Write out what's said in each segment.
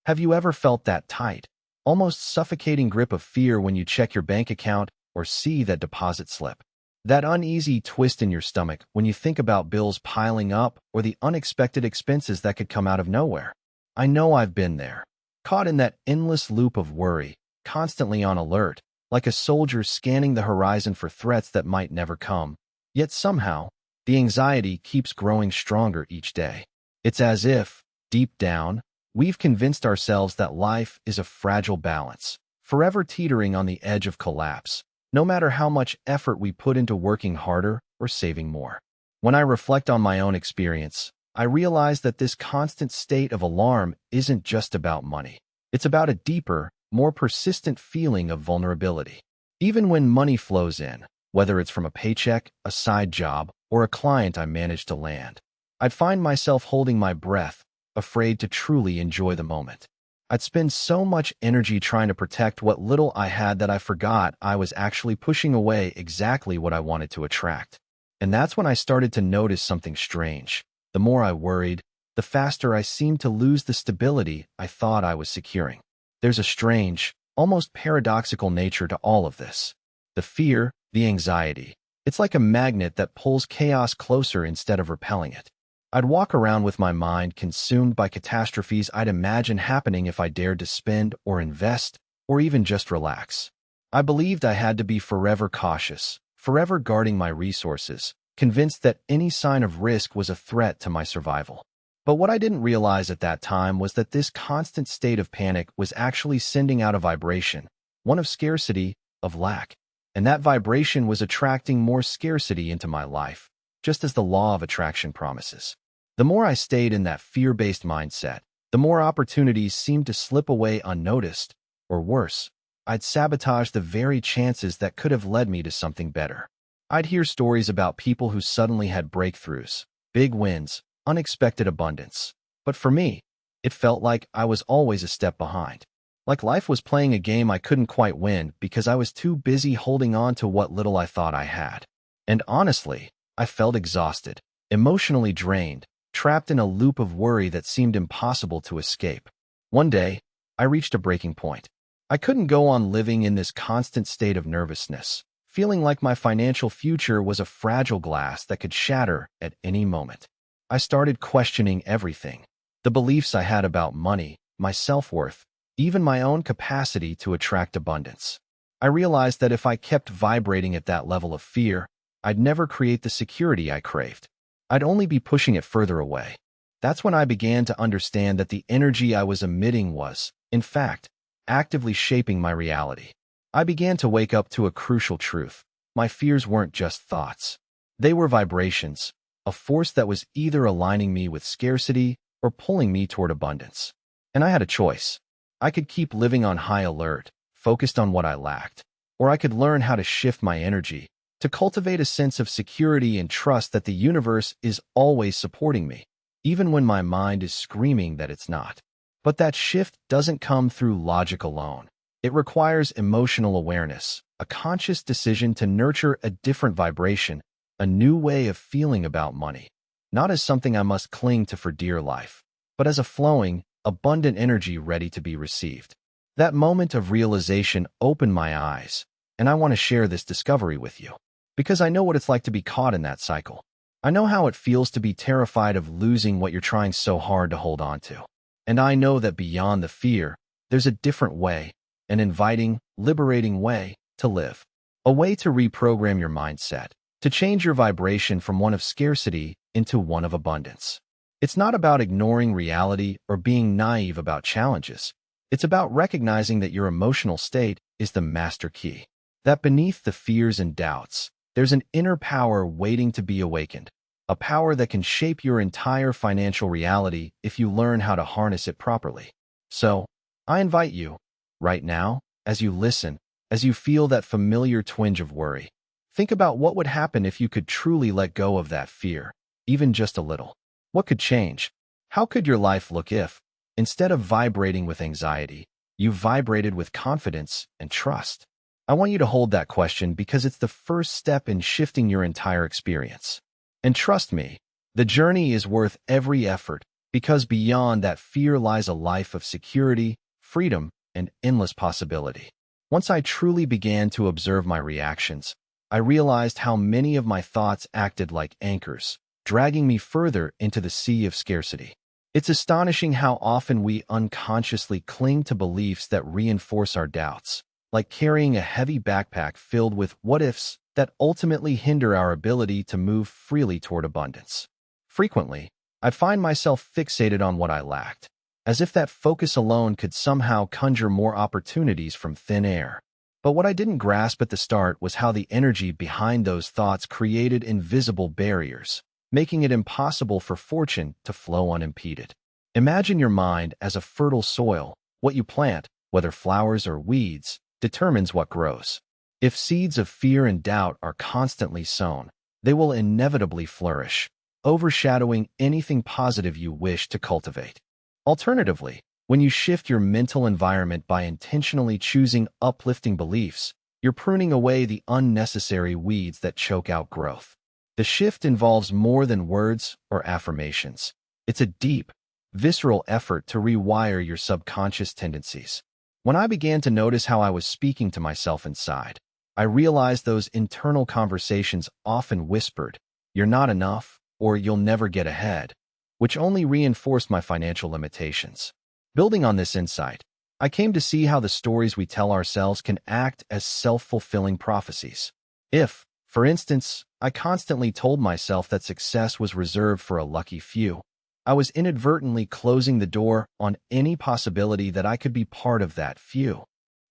Have you ever felt that tight, almost suffocating grip of fear when you check your bank account or see that deposit slip? That uneasy twist in your stomach when you think about bills piling up or the unexpected expenses that could come out of nowhere? I know I've been there, caught in that endless loop of worry, constantly on alert, like a soldier scanning the horizon for threats that might never come. Yet somehow, the anxiety keeps growing stronger each day. It's as if, deep down, we've convinced ourselves that life is a fragile balance, forever teetering on the edge of collapse, no matter how much effort we put into working harder or saving more. When I reflect on my own experience, I realize that this constant state of alarm isn't just about money. It's about a deeper, more persistent feeling of vulnerability. Even when money flows in, whether it's from a paycheck, a side job, or a client I manage to land, I'd find myself holding my breath, afraid to truly enjoy the moment. I'd spend so much energy trying to protect what little I had that I forgot I was actually pushing away exactly what I wanted to attract. And that's when I started to notice something strange. The more I worried, the faster I seemed to lose the stability I thought I was securing. There's a strange, almost paradoxical nature to all of this. The fear, the anxiety. It's like a magnet that pulls chaos closer instead of repelling it. I'd walk around with my mind consumed by catastrophes I'd imagine happening if I dared to spend or invest or even just relax. I believed I had to be forever cautious, forever guarding my resources, convinced that any sign of risk was a threat to my survival. But what I didn't realize at that time was that this constant state of panic was actually sending out a vibration, one of scarcity, of lack. And that vibration was attracting more scarcity into my life, just as the law of attraction promises. The more I stayed in that fear-based mindset, the more opportunities seemed to slip away unnoticed, or worse, I'd sabotage the very chances that could have led me to something better. I'd hear stories about people who suddenly had breakthroughs, big wins, unexpected abundance. But for me, it felt like I was always a step behind. Like life was playing a game I couldn't quite win because I was too busy holding on to what little I thought I had. And honestly, I felt exhausted, emotionally drained, trapped in a loop of worry that seemed impossible to escape. One day, I reached a breaking point. I couldn't go on living in this constant state of nervousness, feeling like my financial future was a fragile glass that could shatter at any moment. I started questioning everything, the beliefs I had about money, my self-worth, even my own capacity to attract abundance. I realized that if I kept vibrating at that level of fear, I'd never create the security I craved. I'd only be pushing it further away. That's when I began to understand that the energy I was emitting was, in fact, actively shaping my reality. I began to wake up to a crucial truth. My fears weren't just thoughts. They were vibrations, a force that was either aligning me with scarcity or pulling me toward abundance. And I had a choice. I could keep living on high alert, focused on what I lacked, or I could learn how to shift my energy to cultivate a sense of security and trust that the universe is always supporting me, even when my mind is screaming that it's not. But that shift doesn't come through logic alone. It requires emotional awareness, a conscious decision to nurture a different vibration, a new way of feeling about money, not as something I must cling to for dear life, but as a flowing, abundant energy ready to be received. That moment of realization opened my eyes, and I want to share this discovery with you, because I know what it's like to be caught in that cycle. I know how it feels to be terrified of losing what you're trying so hard to hold on to. And I know that beyond the fear, there's a different way, an inviting, liberating way to live. A way to reprogram your mindset, to change your vibration from one of scarcity into one of abundance. It's not about ignoring reality or being naive about challenges. It's about recognizing that your emotional state is the master key. That beneath the fears and doubts, there's an inner power waiting to be awakened. A power that can shape your entire financial reality if you learn how to harness it properly. So, I invite you, right now, as you listen, as you feel that familiar twinge of worry, think about what would happen if you could truly let go of that fear, even just a little. What could change? How could your life look if, instead of vibrating with anxiety, you vibrated with confidence and trust? I want you to hold that question because it's the first step in shifting your entire experience. And trust me, the journey is worth every effort, because beyond that fear lies a life of security, freedom, and endless possibility. Once I truly began to observe my reactions, I realized how many of my thoughts acted like anchors, dragging me further into the sea of scarcity. It's astonishing how often we unconsciously cling to beliefs that reinforce our doubts, like carrying a heavy backpack filled with what-ifs that ultimately hinder our ability to move freely toward abundance. Frequently, I find myself fixated on what I lacked, as if that focus alone could somehow conjure more opportunities from thin air. But what I didn't grasp at the start was how the energy behind those thoughts created invisible barriers, making it impossible for fortune to flow unimpeded. Imagine your mind as a fertile soil. What you plant, whether flowers or weeds, determines what grows. If seeds of fear and doubt are constantly sown, they will inevitably flourish, overshadowing anything positive you wish to cultivate. Alternatively, when you shift your mental environment by intentionally choosing uplifting beliefs, you're pruning away the unnecessary weeds that choke out growth. The shift involves more than words or affirmations. It's a deep, visceral effort to rewire your subconscious tendencies. When I began to notice how I was speaking to myself inside, I realized those internal conversations often whispered, "You're not enough," or "You'll never get ahead," which only reinforced my financial limitations. Building on this insight, I came to see how the stories we tell ourselves can act as self-fulfilling prophecies. If, for instance, I constantly told myself that success was reserved for a lucky few, I was inadvertently closing the door on any possibility that I could be part of that few.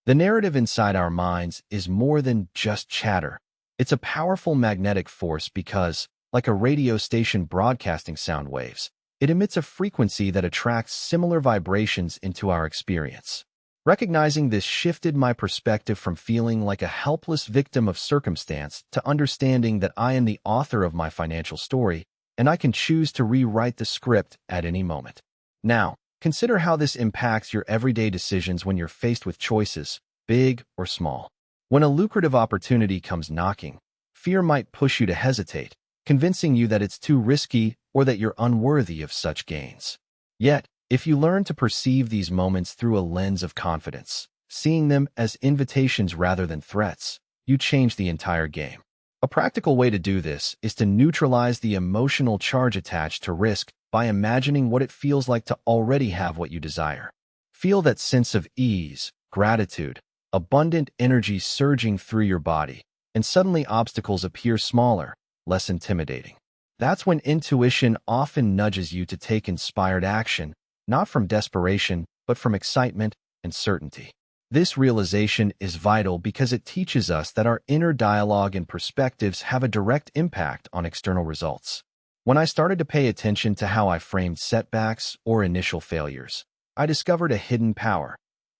The narrative inside our minds is more than just chatter. It's a powerful magnetic force because, like a radio station broadcasting sound waves, it emits a frequency that attracts similar vibrations into our experience. Recognizing this shifted my perspective from feeling like a helpless victim of circumstance to understanding that I am the author of my financial story, and I can choose to rewrite the script at any moment. Now, consider how this impacts your everyday decisions when you're faced with choices, big or small. When a lucrative opportunity comes knocking, fear might push you to hesitate, convincing you that it's too risky or that you're unworthy of such gains. Yet, if you learn to perceive these moments through a lens of confidence, seeing them as invitations rather than threats, you change the entire game. A practical way to do this is to neutralize the emotional charge attached to risk by imagining what it feels like to already have what you desire. Feel that sense of ease, gratitude, abundant energy surging through your body, and suddenly obstacles appear smaller, less intimidating. That's when intuition often nudges you to take inspired action, not from desperation, but from excitement and certainty. This realization is vital because it teaches us that our inner dialogue and perspectives have a direct impact on external results. When I started to pay attention to how I framed setbacks or initial failures, I discovered a hidden power,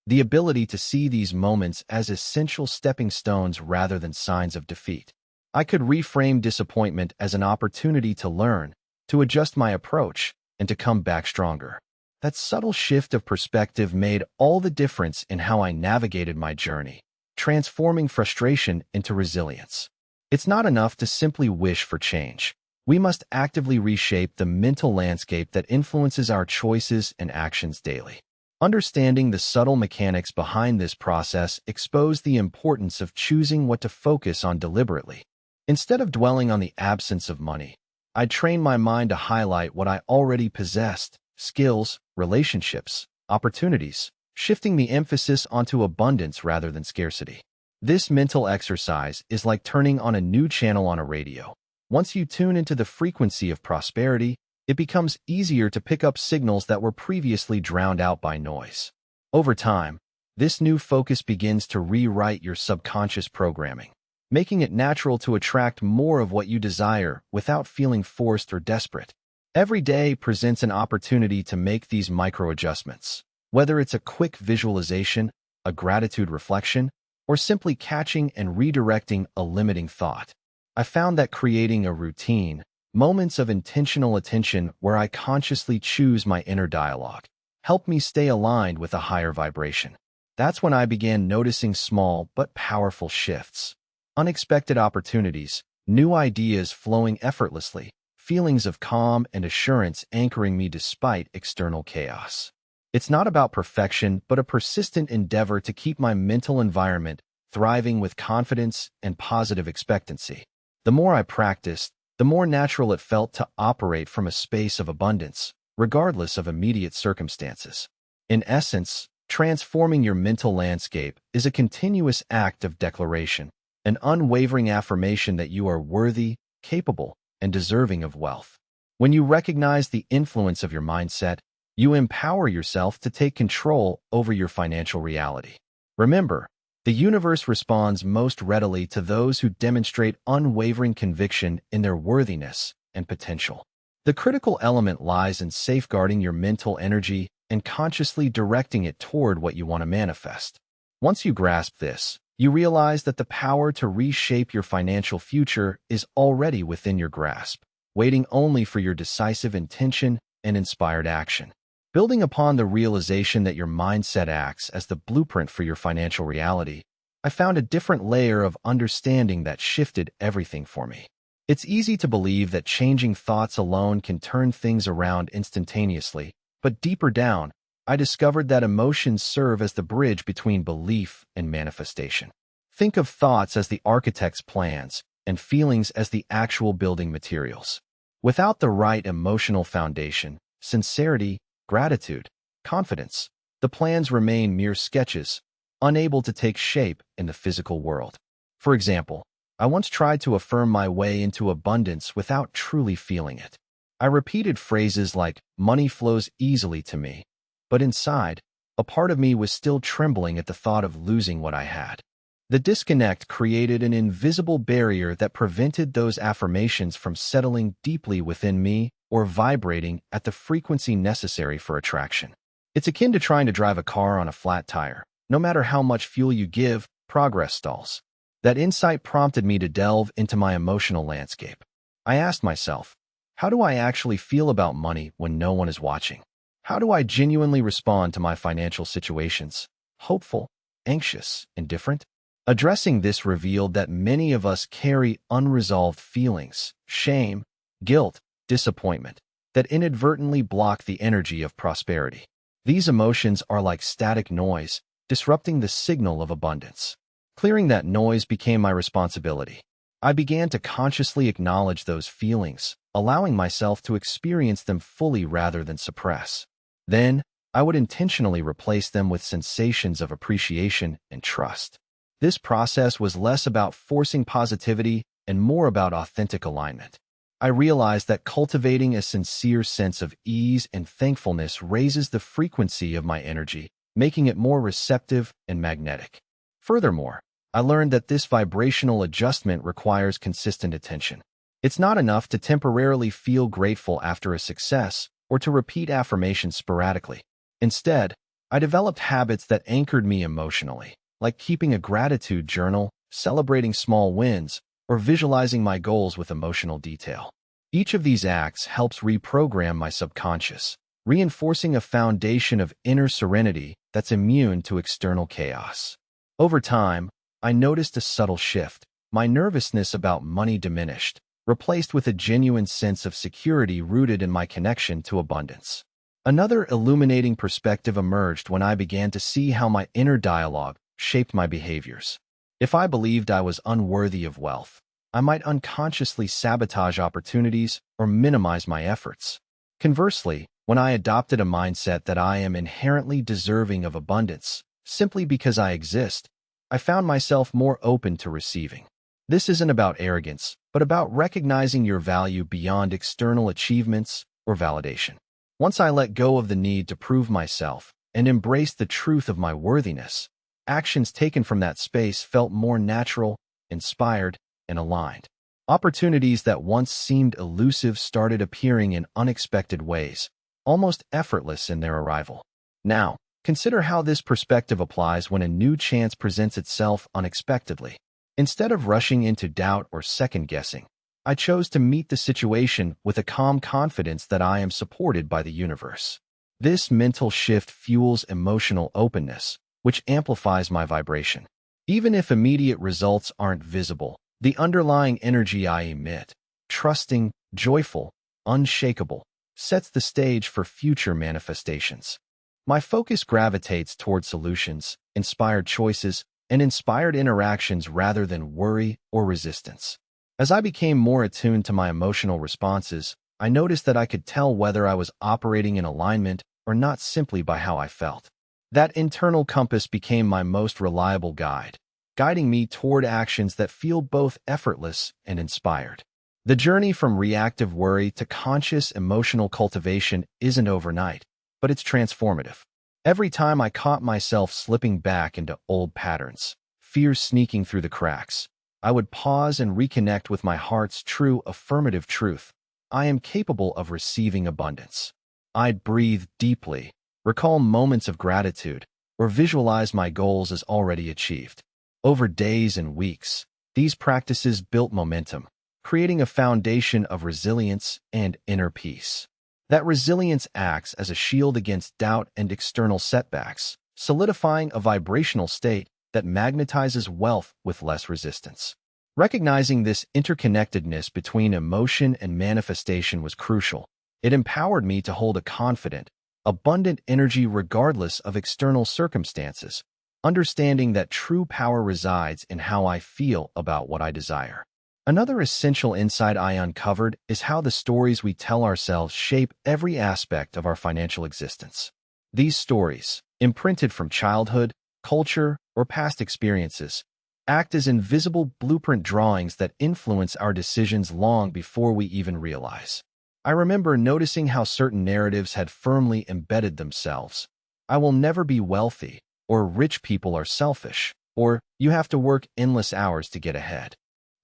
the ability to see these moments as essential stepping stones rather than signs of defeat. I could reframe disappointment as an opportunity to learn, to adjust my approach, and to come back stronger. That subtle shift of perspective made all the difference in how I navigated my journey, transforming frustration into resilience. It's not enough to simply wish for change. We must actively reshape the mental landscape that influences our choices and actions daily. Understanding the subtle mechanics behind this process exposed the importance of choosing what to focus on deliberately. Instead of dwelling on the absence of money, I trained my mind to highlight what I already possessed: skills, relationships, opportunities, shifting the emphasis onto abundance rather than scarcity. This mental exercise is like turning on a new channel on a radio. Once you tune into the frequency of prosperity, it becomes easier to pick up signals that were previously drowned out by noise. Over time, this new focus begins to rewrite your subconscious programming, making it natural to attract more of what you desire without feeling forced or desperate. Every day presents an opportunity to make these micro-adjustments, whether it's a quick visualization, a gratitude reflection, or simply catching and redirecting a limiting thought. I found that creating a routine, moments of intentional attention where I consciously choose my inner dialogue, help me stay aligned with a higher vibration. That's when I began noticing small but powerful shifts. Unexpected opportunities, new ideas flowing effortlessly, feelings of calm and assurance anchoring me despite external chaos. It's not about perfection, but a persistent endeavor to keep my mental environment thriving with confidence and positive expectancy. The more I practiced, the more natural it felt to operate from a space of abundance, regardless of immediate circumstances. In essence, transforming your mental landscape is a continuous act of declaration, an unwavering affirmation that you are worthy, capable, and deserving of wealth. When you recognize the influence of your mindset, you empower yourself to take control over your financial reality. Remember, the universe responds most readily to those who demonstrate unwavering conviction in their worthiness and potential. The critical element lies in safeguarding your mental energy and consciously directing it toward what you want to manifest. Once you grasp this, you realize that the power to reshape your financial future is already within your grasp, waiting only for your decisive intention and inspired action. Building upon the realization that your mindset acts as the blueprint for your financial reality, I found a different layer of understanding that shifted everything for me. It's easy to believe that changing thoughts alone can turn things around instantaneously, but deeper down, I discovered that emotions serve as the bridge between belief and manifestation. Think of thoughts as the architect's plans and feelings as the actual building materials. Without the right emotional foundation, sincerity, gratitude, confidence, the plans remain mere sketches, unable to take shape in the physical world. For example, I once tried to affirm my way into abundance without truly feeling it. I repeated phrases like, "Money flows easily to me," but inside, a part of me was still trembling at the thought of losing what I had. The disconnect created an invisible barrier that prevented those affirmations from settling deeply within me or vibrating at the frequency necessary for attraction. It's akin to trying to drive a car on a flat tire. No matter how much fuel you give, progress stalls. That insight prompted me to delve into my emotional landscape. I asked myself, how do I actually feel about money when no one is watching? How do I genuinely respond to my financial situations? Hopeful, anxious, indifferent? Addressing this revealed that many of us carry unresolved feelings, shame, guilt, disappointment, that inadvertently block the energy of prosperity. These emotions are like static noise, disrupting the signal of abundance. Clearing that noise became my responsibility. I began to consciously acknowledge those feelings, allowing myself to experience them fully rather than suppress. Then, I would intentionally replace them with sensations of appreciation and trust. This process was less about forcing positivity and more about authentic alignment. I realized that cultivating a sincere sense of ease and thankfulness raises the frequency of my energy, making it more receptive and magnetic. Furthermore, I learned that this vibrational adjustment requires consistent attention. It's not enough to temporarily feel grateful after a success or to repeat affirmations sporadically. Instead, I developed habits that anchored me emotionally, like keeping a gratitude journal, celebrating small wins, or visualizing my goals with emotional detail. Each of these acts helps reprogram my subconscious, reinforcing a foundation of inner serenity that's immune to external chaos. Over time, I noticed a subtle shift. My nervousness about money diminished, replaced with a genuine sense of security rooted in my connection to abundance. Another illuminating perspective emerged when I began to see how my inner dialogue shaped my behaviors. If I believed I was unworthy of wealth, I might unconsciously sabotage opportunities or minimize my efforts. Conversely, when I adopted a mindset that I am inherently deserving of abundance, simply because I exist, I found myself more open to receiving. This isn't about arrogance, but about recognizing your value beyond external achievements or validation. Once I let go of the need to prove myself and embraced the truth of my worthiness, actions taken from that space felt more natural, inspired, and aligned. Opportunities that once seemed elusive started appearing in unexpected ways, almost effortless in their arrival. Now, consider how this perspective applies when a new chance presents itself unexpectedly. Instead of rushing into doubt or second-guessing, I chose to meet the situation with a calm confidence that I am supported by the universe. This mental shift fuels emotional openness, which amplifies my vibration. Even if immediate results aren't visible, the underlying energy I emit, trusting, joyful, unshakable, sets the stage for future manifestations. My focus gravitates toward solutions, inspired choices, and inspired interactions rather than worry or resistance. As I became more attuned to my emotional responses, I noticed that I could tell whether I was operating in alignment or not simply by how I felt. That internal compass became my most reliable guide, guiding me toward actions that feel both effortless and inspired. The journey from reactive worry to conscious emotional cultivation isn't overnight, but it's transformative. Every time I caught myself slipping back into old patterns, fears sneaking through the cracks, I would pause and reconnect with my heart's true affirmative truth. I am capable of receiving abundance. I'd breathe deeply, recall moments of gratitude, or visualize my goals as already achieved. Over days and weeks, these practices built momentum, creating a foundation of resilience and inner peace. That resilience acts as a shield against doubt and external setbacks, solidifying a vibrational state that magnetizes wealth with less resistance. Recognizing this interconnectedness between emotion and manifestation was crucial. It empowered me to hold a confident, abundant energy regardless of external circumstances, understanding that true power resides in how I feel about what I desire. Another essential insight I uncovered is how the stories we tell ourselves shape every aspect of our financial existence. These stories, imprinted from childhood, culture, or past experiences, act as invisible blueprint drawings that influence our decisions long before we even realize. I remember noticing how certain narratives had firmly embedded themselves. I will never be wealthy, or rich people are selfish, or you have to work endless hours to get ahead.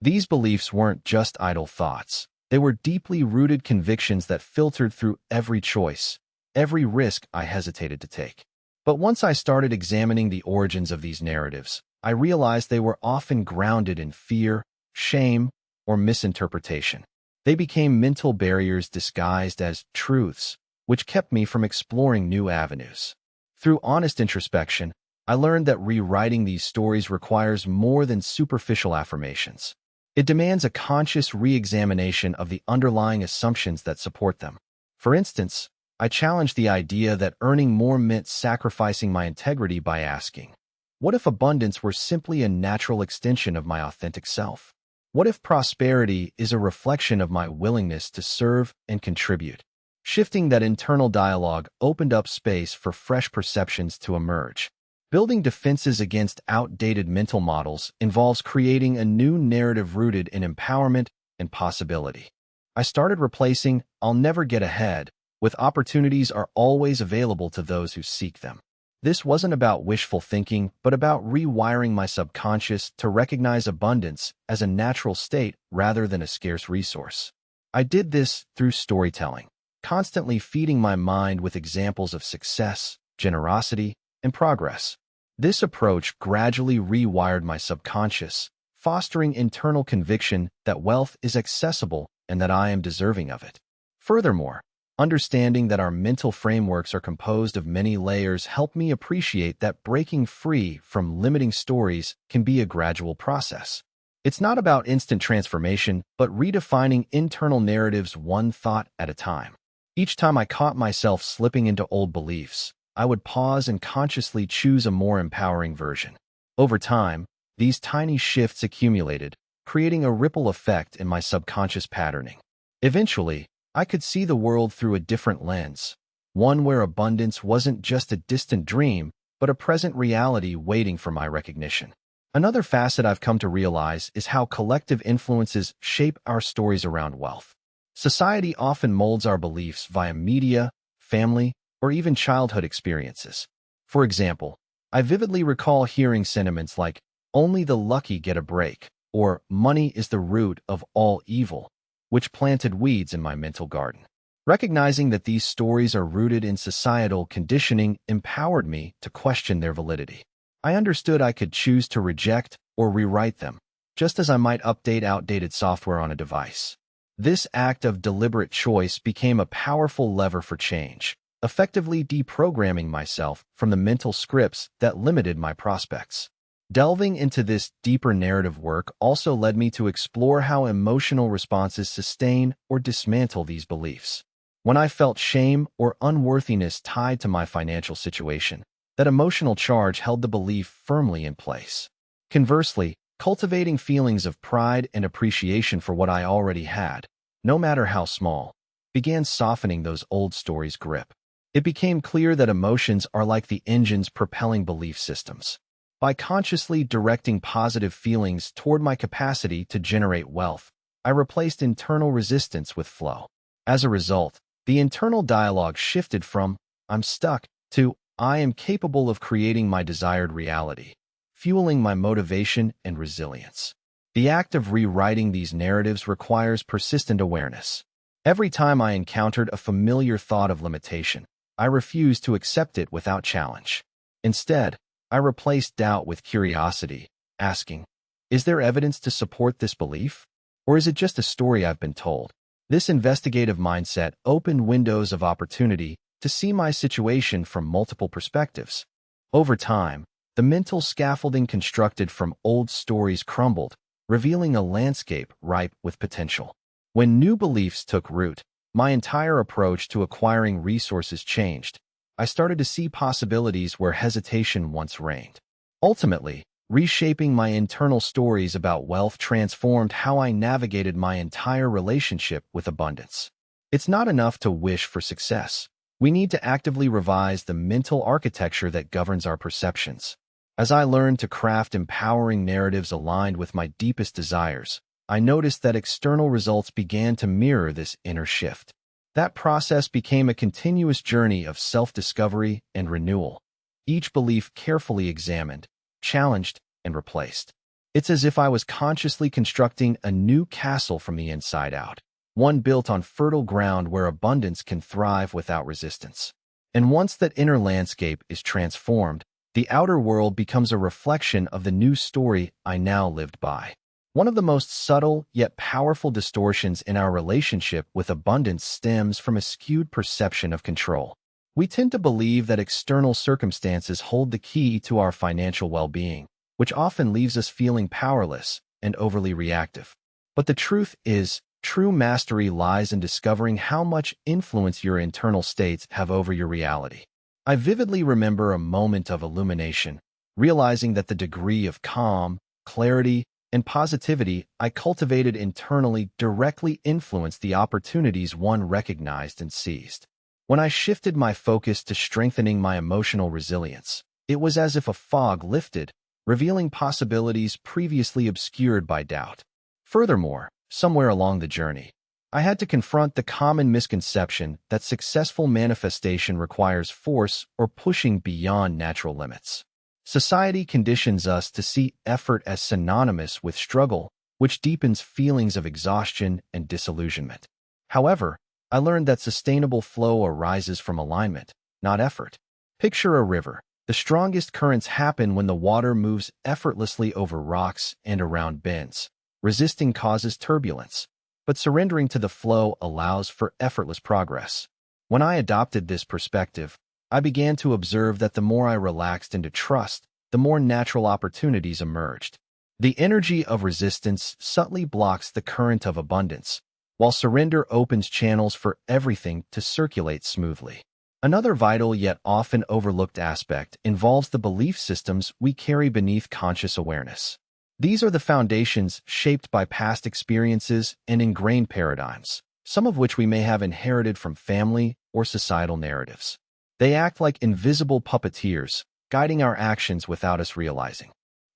These beliefs weren't just idle thoughts. They were deeply rooted convictions that filtered through every choice, every risk I hesitated to take. But once I started examining the origins of these narratives, I realized they were often grounded in fear, shame, or misinterpretation. They became mental barriers disguised as truths, which kept me from exploring new avenues. Through honest introspection, I learned that rewriting these stories requires more than superficial affirmations. It demands a conscious re-examination of the underlying assumptions that support them. For instance, I challenged the idea that earning more meant sacrificing my integrity by asking, what if abundance were simply a natural extension of my authentic self? What if prosperity is a reflection of my willingness to serve and contribute? Shifting that internal dialogue opened up space for fresh perceptions to emerge. Building defenses against outdated mental models involves creating a new narrative rooted in empowerment and possibility. I started replacing "I'll never get ahead" with "opportunities are always available to those who seek them." This wasn't about wishful thinking, but about rewiring my subconscious to recognize abundance as a natural state rather than a scarce resource. I did this through storytelling, constantly feeding my mind with examples of success, generosity, and progress. This approach gradually rewired my subconscious, fostering internal conviction that wealth is accessible and that I am deserving of it. Furthermore, understanding that our mental frameworks are composed of many layers helped me appreciate that breaking free from limiting stories can be a gradual process. It's not about instant transformation, but redefining internal narratives one thought at a time. Each time I caught myself slipping into old beliefs, I would pause and consciously choose a more empowering version. Over time, these tiny shifts accumulated, creating a ripple effect in my subconscious patterning. Eventually, I could see the world through a different lens, one where abundance wasn't just a distant dream, but a present reality waiting for my recognition. Another facet I've come to realize is how collective influences shape our stories around wealth. Society often molds our beliefs via media, family, or even childhood experiences. For example, I vividly recall hearing sentiments like, "Only the lucky get a break," or "Money is the root of all evil," which planted weeds in my mental garden. Recognizing that these stories are rooted in societal conditioning empowered me to question their validity. I understood I could choose to reject or rewrite them, just as I might update outdated software on a device. This act of deliberate choice became a powerful lever for change, effectively deprogramming myself from the mental scripts that limited my prospects. Delving into this deeper narrative work also led me to explore how emotional responses sustain or dismantle these beliefs. When I felt shame or unworthiness tied to my financial situation, that emotional charge held the belief firmly in place. Conversely, cultivating feelings of pride and appreciation for what I already had, no matter how small, began softening those old stories' grip. It became clear that emotions are like the engines propelling belief systems. By consciously directing positive feelings toward my capacity to generate wealth, I replaced internal resistance with flow. As a result, the internal dialogue shifted from "I'm stuck" to "I am capable of creating my desired reality," fueling my motivation and resilience. The act of rewriting these narratives requires persistent awareness. Every time I encountered a familiar thought of limitation, I refused to accept it without challenge. Instead, I replaced doubt with curiosity, asking, "Is there evidence to support this belief? Or is it just a story I've been told?" This investigative mindset opened windows of opportunity to see my situation from multiple perspectives. Over time, the mental scaffolding constructed from old stories crumbled, revealing a landscape ripe with potential. When new beliefs took root, my entire approach to acquiring resources changed. I started to see possibilities where hesitation once reigned. Ultimately, reshaping my internal stories about wealth transformed how I navigated my entire relationship with abundance. It's not enough to wish for success. We need to actively revise the mental architecture that governs our perceptions. As I learned to craft empowering narratives aligned with my deepest desires, I noticed that external results began to mirror this inner shift. That process became a continuous journey of self-discovery and renewal, each belief carefully examined, challenged, and replaced. It's as if I was consciously constructing a new castle from the inside out, one built on fertile ground where abundance can thrive without resistance. And once that inner landscape is transformed, the outer world becomes a reflection of the new story I now lived by. One of the most subtle yet powerful distortions in our relationship with abundance stems from a skewed perception of control. We tend to believe that external circumstances hold the key to our financial well-being, which often leaves us feeling powerless and overly reactive. But the truth is, true mastery lies in discovering how much influence your internal states have over your reality. I vividly remember a moment of illumination, realizing that the degree of calm, clarity, and positivity I cultivated internally directly influenced the opportunities one recognized and seized. When I shifted my focus to strengthening my emotional resilience, it was as if a fog lifted, revealing possibilities previously obscured by doubt. Furthermore, somewhere along the journey, I had to confront the common misconception that successful manifestation requires force or pushing beyond natural limits. Society conditions us to see effort as synonymous with struggle, which deepens feelings of exhaustion and disillusionment. However, I learned that sustainable flow arises from alignment, not effort. Picture a river. The strongest currents happen when the water moves effortlessly over rocks and around bends. Resisting causes turbulence, but surrendering to the flow allows for effortless progress. When I adopted this perspective, I began to observe that the more I relaxed into trust, the more natural opportunities emerged. The energy of resistance subtly blocks the current of abundance, while surrender opens channels for everything to circulate smoothly. Another vital yet often overlooked aspect involves the belief systems we carry beneath conscious awareness. These are the foundations shaped by past experiences and ingrained paradigms, some of which we may have inherited from family or societal narratives. They act like invisible puppeteers, guiding our actions without us realizing.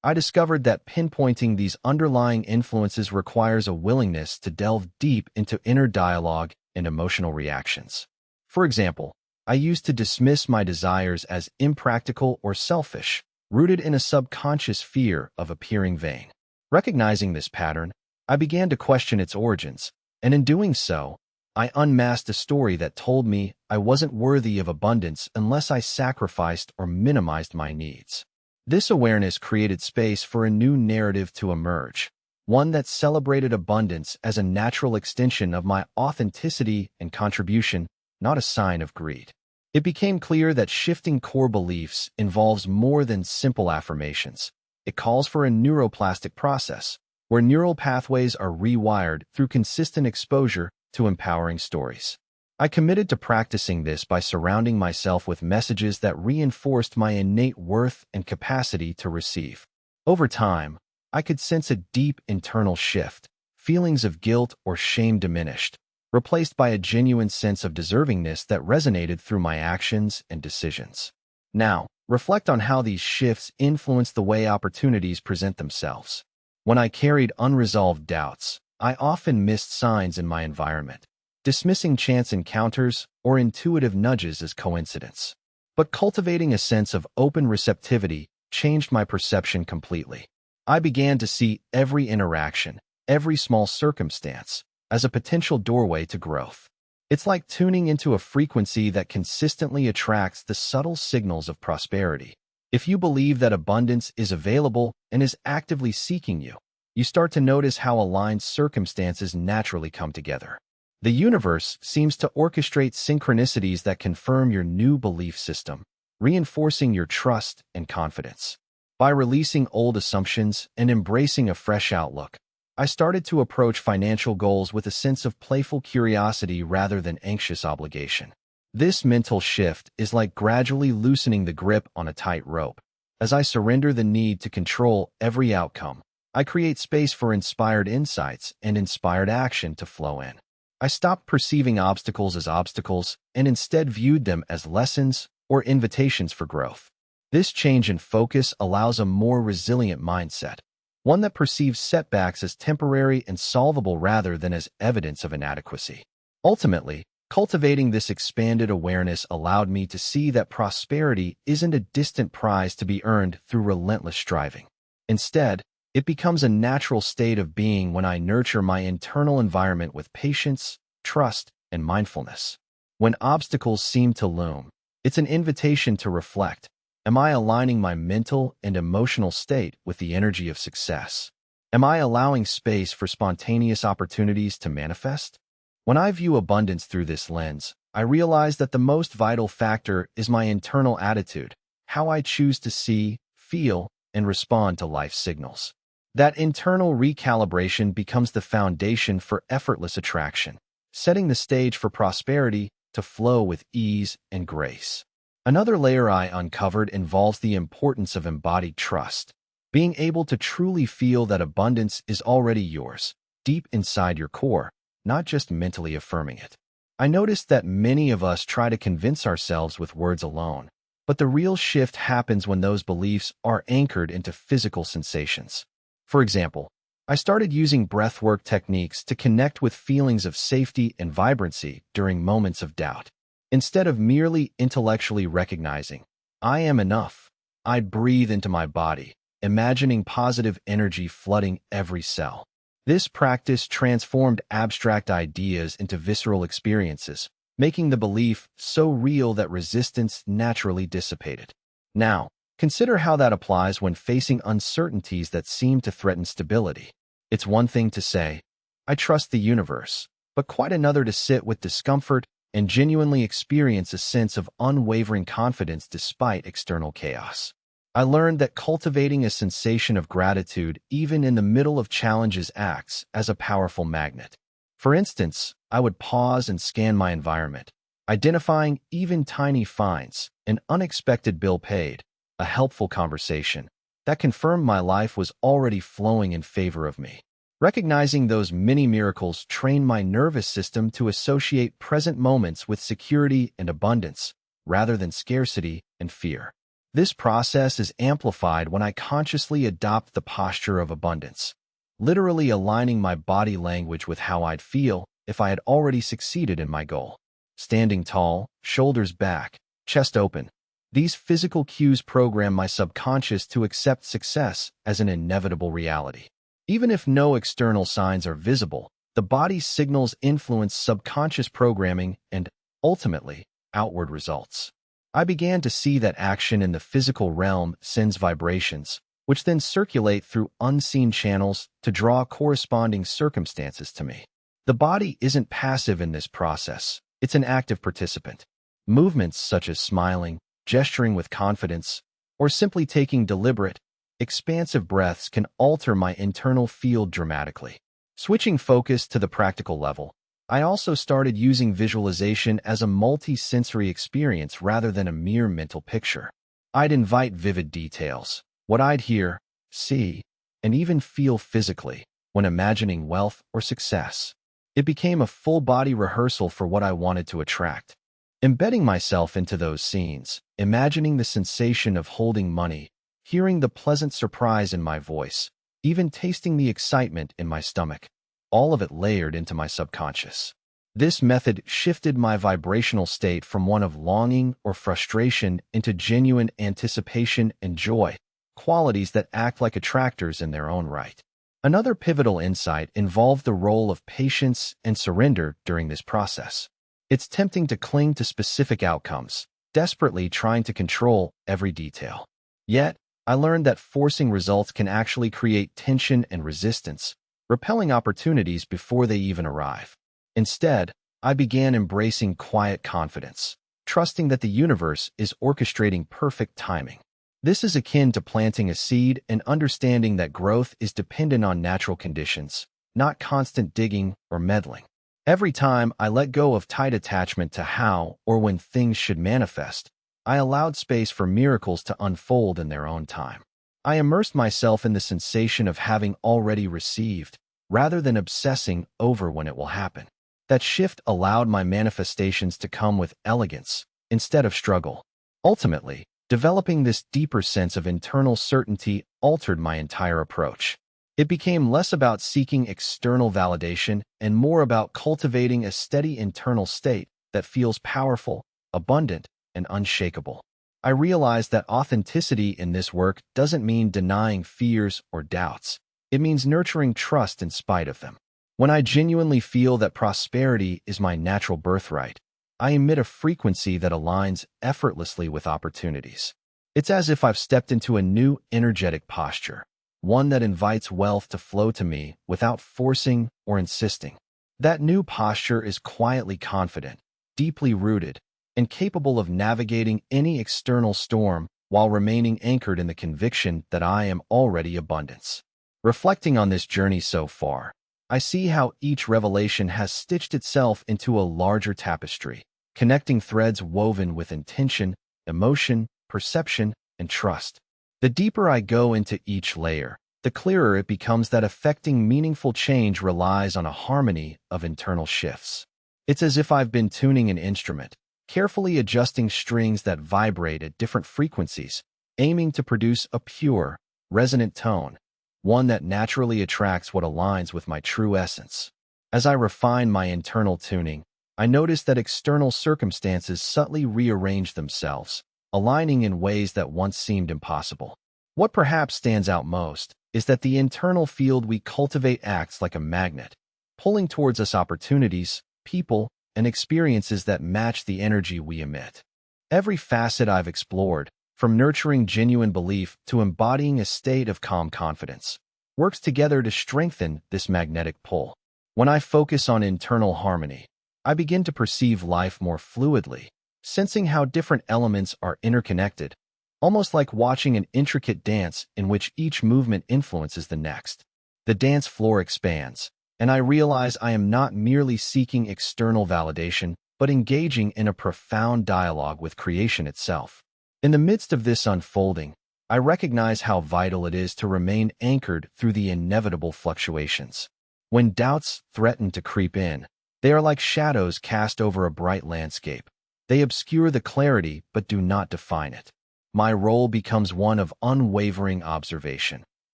I discovered that pinpointing these underlying influences requires a willingness to delve deep into inner dialogue and emotional reactions. For example, I used to dismiss my desires as impractical or selfish, rooted in a subconscious fear of appearing vain. Recognizing this pattern, I began to question its origins, and in doing so, I unmasked a story that told me I wasn't worthy of abundance unless I sacrificed or minimized my needs. This awareness created space for a new narrative to emerge, one that celebrated abundance as a natural extension of my authenticity and contribution, not a sign of greed. It became clear that shifting core beliefs involves more than simple affirmations. It calls for a neuroplastic process, where neural pathways are rewired through consistent exposure to empowering stories. I committed to practicing this by surrounding myself with messages that reinforced my innate worth and capacity to receive. Over time, I could sense a deep internal shift. Feelings of guilt or shame diminished, replaced by a genuine sense of deservingness that resonated through my actions and decisions. Now, reflect on how these shifts influence the way opportunities present themselves. When I carried unresolved doubts, I often missed signs in my environment, dismissing chance encounters or intuitive nudges as coincidence. But cultivating a sense of open receptivity changed my perception completely. I began to see every interaction, every small circumstance, as a potential doorway to growth. It's like tuning into a frequency that consistently attracts the subtle signals of prosperity. If you believe that abundance is available and is actively seeking you, you start to notice how aligned circumstances naturally come together. The universe seems to orchestrate synchronicities that confirm your new belief system, reinforcing your trust and confidence. By releasing old assumptions and embracing a fresh outlook, I started to approach financial goals with a sense of playful curiosity rather than anxious obligation. This mental shift is like gradually loosening the grip on a tight rope. As I surrender the need to control every outcome, I create space for inspired insights and inspired action to flow in. I stopped perceiving obstacles as obstacles and instead viewed them as lessons or invitations for growth. This change in focus allows a more resilient mindset, one that perceives setbacks as temporary and solvable rather than as evidence of inadequacy. Ultimately, cultivating this expanded awareness allowed me to see that prosperity isn't a distant prize to be earned through relentless striving. Instead, it becomes a natural state of being when I nurture my internal environment with patience, trust, and mindfulness. When obstacles seem to loom, it's an invitation to reflect. Am I aligning my mental and emotional state with the energy of success? Am I allowing space for spontaneous opportunities to manifest? When I view abundance through this lens, I realize that the most vital factor is my internal attitude, how I choose to see, feel, and respond to life's signals. That internal recalibration becomes the foundation for effortless attraction, setting the stage for prosperity to flow with ease and grace. Another layer I uncovered involves the importance of embodied trust, being able to truly feel that abundance is already yours, deep inside your core, not just mentally affirming it. I noticed that many of us try to convince ourselves with words alone, but the real shift happens when those beliefs are anchored into physical sensations. For example, I started using breathwork techniques to connect with feelings of safety and vibrancy during moments of doubt. Instead of merely intellectually recognizing, I am enough, I'd breathe into my body, imagining positive energy flooding every cell. This practice transformed abstract ideas into visceral experiences, making the belief so real that resistance naturally dissipated. Now, consider how that applies when facing uncertainties that seem to threaten stability. It's one thing to say, I trust the universe, but quite another to sit with discomfort and genuinely experience a sense of unwavering confidence despite external chaos. I learned that cultivating a sensation of gratitude even in the middle of challenges acts as a powerful magnet. For instance, I would pause and scan my environment, identifying even tiny finds, an unexpected bill paid, a helpful conversation, that confirmed my life was already flowing in favor of me. Recognizing those mini miracles trained my nervous system to associate present moments with security and abundance, rather than scarcity and fear. This process is amplified when I consciously adopt the posture of abundance, literally aligning my body language with how I'd feel if I had already succeeded in my goal. Standing tall, shoulders back, chest open. These physical cues program my subconscious to accept success as an inevitable reality. Even if no external signs are visible, the body's signals influence subconscious programming and, ultimately, outward results. I began to see that action in the physical realm sends vibrations, which then circulate through unseen channels to draw corresponding circumstances to me. The body isn't passive in this process, it's an active participant. Movements such as smiling, gesturing with confidence, or simply taking deliberate, expansive breaths can alter my internal field dramatically. Switching focus to the practical level, I also started using visualization as a multi-sensory experience rather than a mere mental picture. I'd invite vivid details, what I'd hear, see, and even feel physically when imagining wealth or success. It became a full-body rehearsal for what I wanted to attract. Embedding myself into those scenes, imagining the sensation of holding money, hearing the pleasant surprise in my voice, even tasting the excitement in my stomach, all of it layered into my subconscious. This method shifted my vibrational state from one of longing or frustration into genuine anticipation and joy, qualities that act like attractors in their own right. Another pivotal insight involved the role of patience and surrender during this process. It's tempting to cling to specific outcomes, desperately trying to control every detail. Yet, I learned that forcing results can actually create tension and resistance, repelling opportunities before they even arrive. Instead, I began embracing quiet confidence, trusting that the universe is orchestrating perfect timing. This is akin to planting a seed and understanding that growth is dependent on natural conditions, not constant digging or meddling. Every time I let go of tight attachment to how or when things should manifest, I allowed space for miracles to unfold in their own time. I immersed myself in the sensation of having already received, rather than obsessing over when it will happen. That shift allowed my manifestations to come with elegance instead of struggle. Ultimately, developing this deeper sense of internal certainty altered my entire approach. It became less about seeking external validation and more about cultivating a steady internal state that feels powerful, abundant, and unshakable. I realized that authenticity in this work doesn't mean denying fears or doubts. It means nurturing trust in spite of them. When I genuinely feel that prosperity is my natural birthright, I emit a frequency that aligns effortlessly with opportunities. It's as if I've stepped into a new energetic posture, one that invites wealth to flow to me without forcing or insisting. That new posture is quietly confident, deeply rooted, and capable of navigating any external storm while remaining anchored in the conviction that I am already abundance. Reflecting on this journey so far, I see how each revelation has stitched itself into a larger tapestry, connecting threads woven with intention, emotion, perception, and trust. The deeper I go into each layer, the clearer it becomes that effecting meaningful change relies on a harmony of internal shifts. It's as if I've been tuning an instrument, carefully adjusting strings that vibrate at different frequencies, aiming to produce a pure, resonant tone, one that naturally attracts what aligns with my true essence. As I refine my internal tuning, I notice that external circumstances subtly rearrange themselves, aligning in ways that once seemed impossible. What perhaps stands out most is that the internal field we cultivate acts like a magnet, pulling towards us opportunities, people, and experiences that match the energy we emit. Every facet I've explored, from nurturing genuine belief to embodying a state of calm confidence, works together to strengthen this magnetic pull. When I focus on internal harmony, I begin to perceive life more fluidly, sensing how different elements are interconnected, almost like watching an intricate dance in which each movement influences the next. The dance floor expands, and I realize I am not merely seeking external validation, but engaging in a profound dialogue with creation itself. In the midst of this unfolding, I recognize how vital it is to remain anchored through the inevitable fluctuations. When doubts threaten to creep in, they are like shadows cast over a bright landscape. They obscure the clarity but do not define it. My role becomes one of unwavering observation,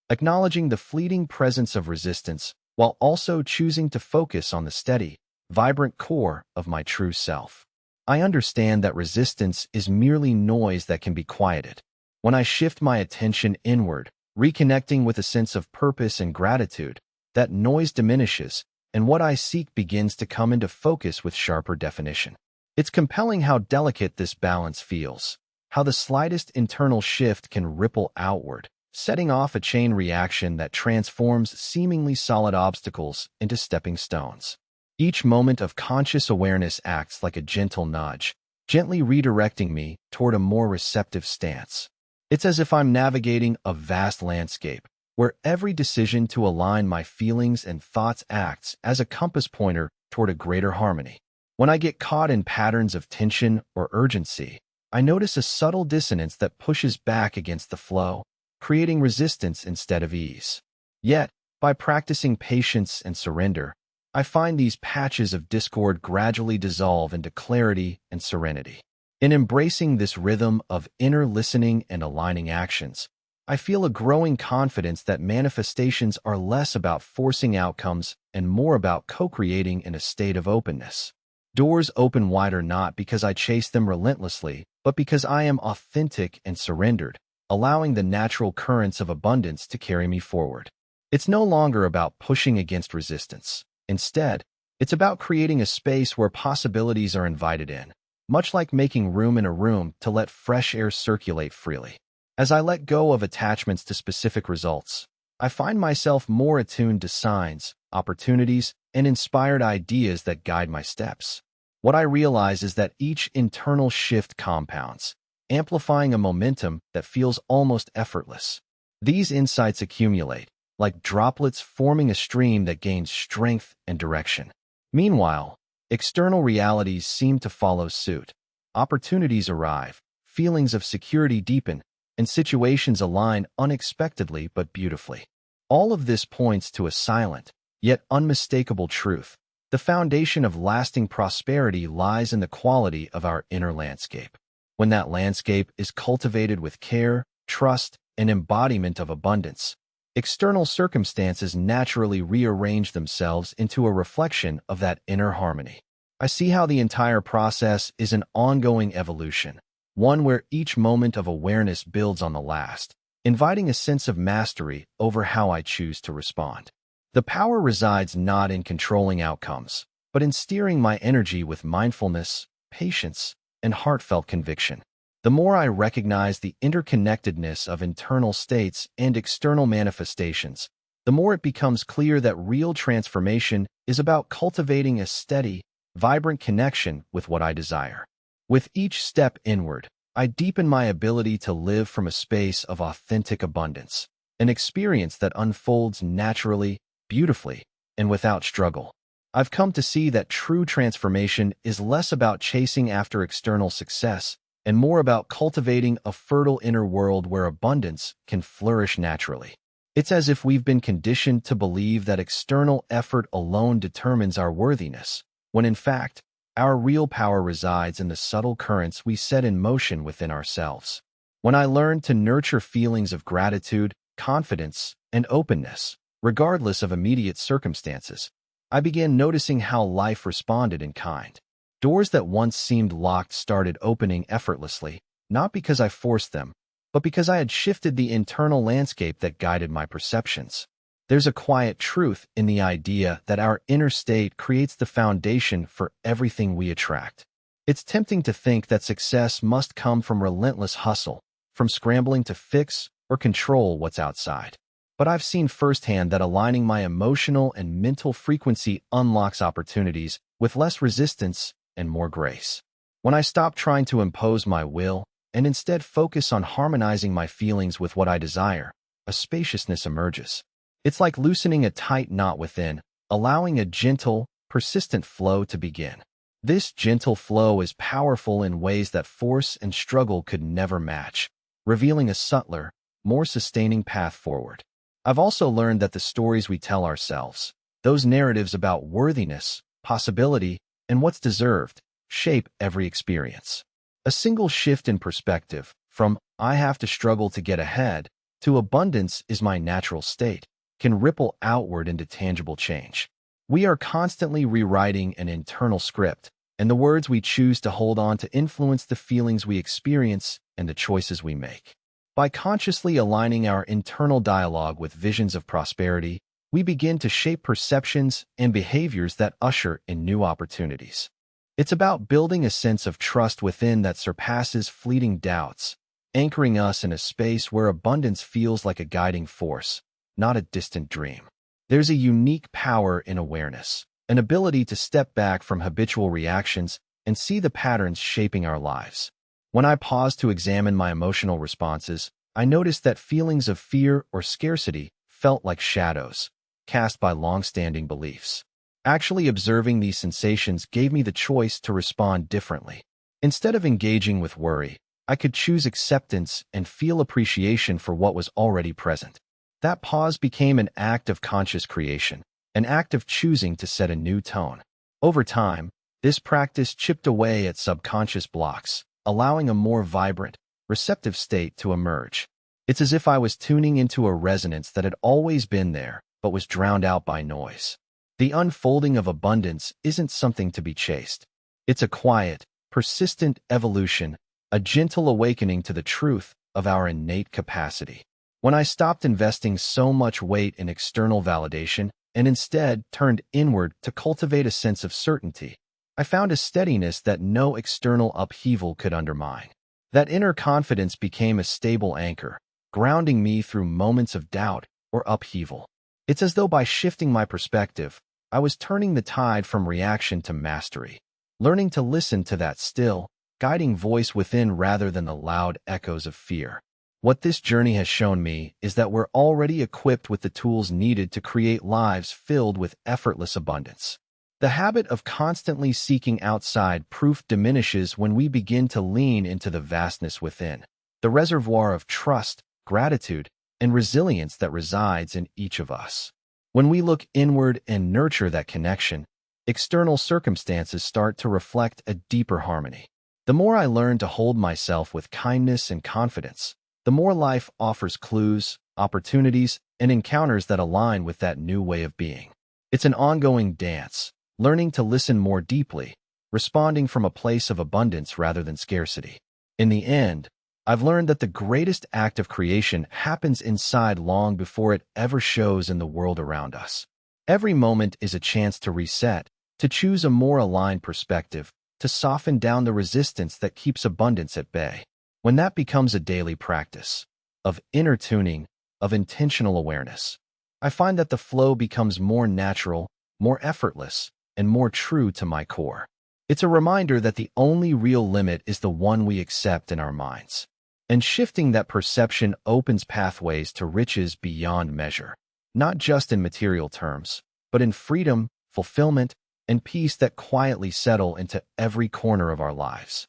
acknowledging the fleeting presence of resistance while also choosing to focus on the steady, vibrant core of my true self. I understand that resistance is merely noise that can be quieted. When I shift my attention inward, reconnecting with a sense of purpose and gratitude, that noise diminishes, and what I seek begins to come into focus with sharper definition. It's compelling how delicate this balance feels, how the slightest internal shift can ripple outward, setting off a chain reaction that transforms seemingly solid obstacles into stepping stones. Each moment of conscious awareness acts like a gentle nudge, gently redirecting me toward a more receptive stance. It's as if I'm navigating a vast landscape, where every decision to align my feelings and thoughts acts as a compass pointer toward a greater harmony. When I get caught in patterns of tension or urgency, I notice a subtle dissonance that pushes back against the flow, creating resistance instead of ease. Yet, by practicing patience and surrender, I find these patches of discord gradually dissolve into clarity and serenity. In embracing this rhythm of inner listening and aligning actions, I feel a growing confidence that manifestations are less about forcing outcomes and more about co-creating in a state of openness. Doors open wider not because I chase them relentlessly, but because I am authentic and surrendered, allowing the natural currents of abundance to carry me forward. It's no longer about pushing against resistance. Instead, it's about creating a space where possibilities are invited in, much like making room in a room to let fresh air circulate freely. As I let go of attachments to specific results, I find myself more attuned to signs, opportunities, and inspired ideas that guide my steps. What I realize is that each internal shift compounds, amplifying a momentum that feels almost effortless. These insights accumulate, like droplets forming a stream that gains strength and direction. Meanwhile, external realities seem to follow suit. Opportunities arrive, feelings of security deepen, and situations align unexpectedly but beautifully. All of this points to a silent, yet unmistakable truth. The foundation of lasting prosperity lies in the quality of our inner landscape. When that landscape is cultivated with care, trust, and embodiment of abundance, external circumstances naturally rearrange themselves into a reflection of that inner harmony. I see how the entire process is an ongoing evolution, one where each moment of awareness builds on the last, inviting a sense of mastery over how I choose to respond. The power resides not in controlling outcomes, but in steering my energy with mindfulness, patience, and heartfelt conviction. The more I recognize the interconnectedness of internal states and external manifestations, the more it becomes clear that real transformation is about cultivating a steady, vibrant connection with what I desire. With each step inward, I deepen my ability to live from a space of authentic abundance, an experience that unfolds naturally, beautifully, and without struggle. I've come to see that true transformation is less about chasing after external success and more about cultivating a fertile inner world where abundance can flourish naturally. It's as if we've been conditioned to believe that external effort alone determines our worthiness, when in fact, our real power resides in the subtle currents we set in motion within ourselves. When I learned to nurture feelings of gratitude, confidence, and openness, regardless of immediate circumstances, I began noticing how life responded in kind. Doors that once seemed locked started opening effortlessly, not because I forced them, but because I had shifted the internal landscape that guided my perceptions. There's a quiet truth in the idea that our inner state creates the foundation for everything we attract. It's tempting to think that success must come from relentless hustle, from scrambling to fix or control what's outside. But I've seen firsthand that aligning my emotional and mental frequency unlocks opportunities with less resistance and more grace. When I stop trying to impose my will and instead focus on harmonizing my feelings with what I desire, a spaciousness emerges. It's like loosening a tight knot within, allowing a gentle, persistent flow to begin. This gentle flow is powerful in ways that force and struggle could never match, revealing a subtler, more sustaining path forward. I've also learned that the stories we tell ourselves, those narratives about worthiness, possibility, and what's deserved, shape every experience. A single shift in perspective, from "I have to struggle to get ahead" to "abundance is my natural state," can ripple outward into tangible change. We are constantly rewriting an internal script, and the words we choose to hold on to influence the feelings we experience and the choices we make. By consciously aligning our internal dialogue with visions of prosperity, we begin to shape perceptions and behaviors that usher in new opportunities. It's about building a sense of trust within that surpasses fleeting doubts, anchoring us in a space where abundance feels like a guiding force, not a distant dream. There's a unique power in awareness, an ability to step back from habitual reactions and see the patterns shaping our lives. When I pause to examine my emotional responses, I noticed that feelings of fear or scarcity felt like shadows, cast by long-standing beliefs. Actually observing these sensations gave me the choice to respond differently. Instead of engaging with worry, I could choose acceptance and feel appreciation for what was already present. That pause became an act of conscious creation, an act of choosing to set a new tone. Over time, this practice chipped away at subconscious blocks, allowing a more vibrant, receptive state to emerge. It's as if I was tuning into a resonance that had always been there, but was drowned out by noise. The unfolding of abundance isn't something to be chased. It's a quiet, persistent evolution, a gentle awakening to the truth of our innate capacity. When I stopped investing so much weight in external validation and instead turned inward to cultivate a sense of certainty, I found a steadiness that no external upheaval could undermine. That inner confidence became a stable anchor, grounding me through moments of doubt or upheaval. It's as though by shifting my perspective, I was turning the tide from reaction to mastery, learning to listen to that still, guiding voice within rather than the loud echoes of fear. What this journey has shown me is that we're already equipped with the tools needed to create lives filled with effortless abundance. The habit of constantly seeking outside proof diminishes when we begin to lean into the vastness within, the reservoir of trust, gratitude, and resilience that resides in each of us. When we look inward and nurture that connection, external circumstances start to reflect a deeper harmony. The more I learn to hold myself with kindness and confidence, the more life offers clues, opportunities, and encounters that align with that new way of being. It's an ongoing dance, learning to listen more deeply, responding from a place of abundance rather than scarcity. In the end, I've learned that the greatest act of creation happens inside long before it ever shows in the world around us. Every moment is a chance to reset, to choose a more aligned perspective, to soften down the resistance that keeps abundance at bay. When that becomes a daily practice of inner tuning, of intentional awareness, I find that the flow becomes more natural, more effortless, and more true to my core. It's a reminder that the only real limit is the one we accept in our minds. And shifting that perception opens pathways to riches beyond measure, not just in material terms, but in freedom, fulfillment, and peace that quietly settle into every corner of our lives.